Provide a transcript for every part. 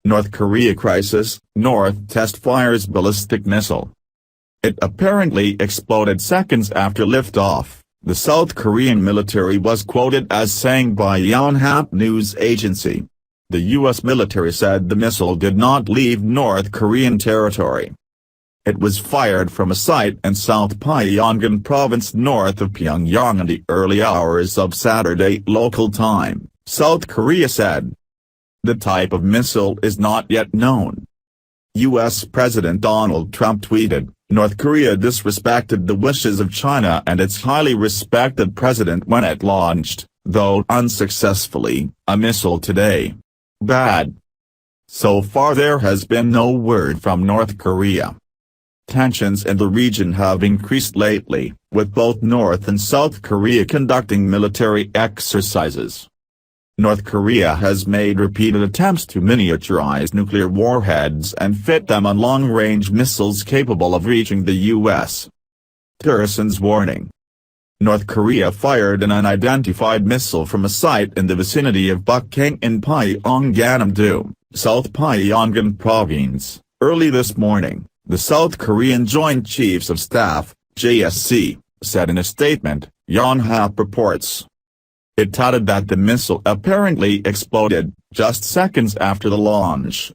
North Korea crisis, North test fires ballistic missile. It apparently exploded seconds after liftoff, the South Korean military was quoted as saying by Yonhap news agency. The U.S. military said the missile did not leave North Korean territory. It was fired from a site in South Pyongan province north of Pyongyang in the early hours of Saturday local time, South Korea said. The type of missile is not yet known. U.S. President Donald Trump tweeted, "North Korea disrespected the wishes of China and its highly respected president when it launched, though unsuccessfully, a missile today. Bad." So far there has been no word from North Korea. Tensions in the region have increased lately, with both North and South Korea conducting military exercises. North Korea has made repeated attempts to miniaturize nuclear warheads and fit them on long-range missiles capable of reaching the U.S. Tillerson's warning. North Korea fired an unidentified missile from a site in the vicinity of Bukking in Pyongan-do, South Pyongan province, early this morning, the South Korean Joint Chiefs of Staff, JSC, said in a statement, Yonhap reports. It touted that the missile apparently exploded just seconds after the launch.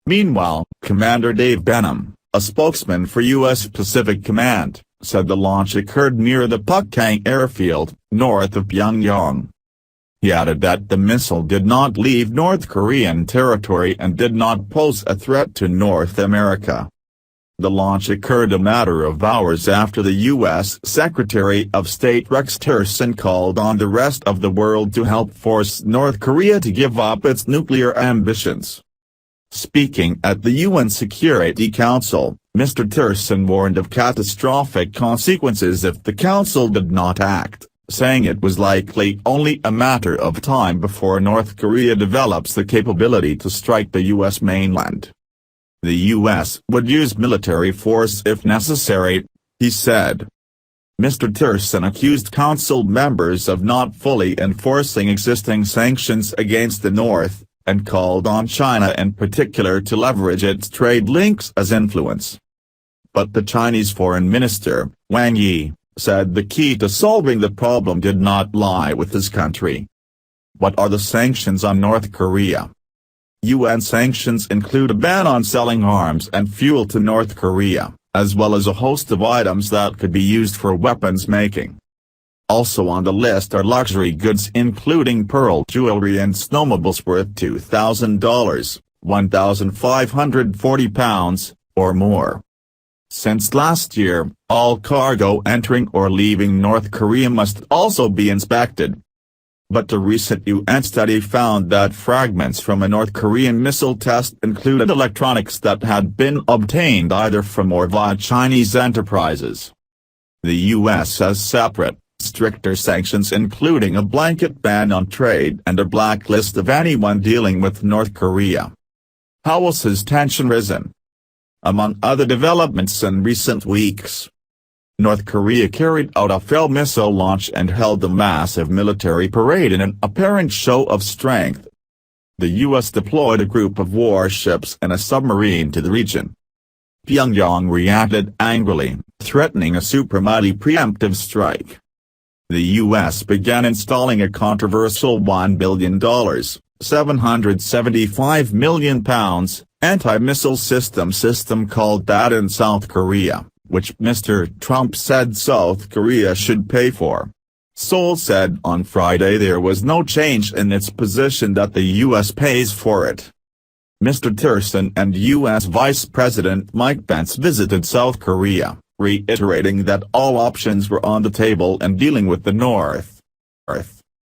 Meanwhile, Commander Dave Benham, a spokesman for U.S. Pacific Command, said the launch occurred near the Bukking airfield, north of Pyongyang. He added that the missile did not leave North Korean territory and did not pose a threat to North America. The launch occurred a matter of hours after the U.S. Secretary of State Rex Tillerson called on the rest of the world to help force North Korea to give up its nuclear ambitions. Speaking at the UN Security Council, Mr. Tillerson warned of catastrophic consequences if the Council did not act, saying it was likely only a matter of time before North Korea develops the capability to strike the U.S. mainland. The U.S. would use military force if necessary, he said. Mr. Tillerson accused Council members of not fully enforcing existing sanctions against the North, and called on China in particular to leverage its trade links as influence. But the Chinese Foreign Minister, Wang Yi, said the key to solving the problem did not lie with his country. What are the sanctions on North Korea? UN sanctions include a ban on selling arms and fuel to North Korea, as well as a host of items that could be used for weapons making. Also on the list are luxury goods including pearl jewelry and snowmobiles worth $2,000, £1,540, or more. Since last year, all cargo entering or leaving North Korea must also be inspected. But the recent UN study found that fragments from a North Korean missile test included electronics that had been obtained either from or via Chinese enterprises. The U.S. has separate, stricter sanctions including a blanket ban on trade and a blacklist of anyone dealing with North Korea. How else has tension risen? Among other developments in recent weeks, North Korea carried out a failed missile launch and held a massive military parade in an apparent show of strength. The U.S. deployed a group of warships and a submarine to the region. Pyongyang reacted angrily, threatening a supermighty preemptive strike. The U.S. began installing a controversial $1 billion, £775 million, anti-missile system called THAAD in South Korea, which Mr. Trump said South Korea should pay for. Seoul said on Friday there was no change in its position that the U.S. pays for it. Mr. Tillerson and U.S. Vice President Mike Pence visited South Korea, reiterating that all options were on the table in dealing with the North.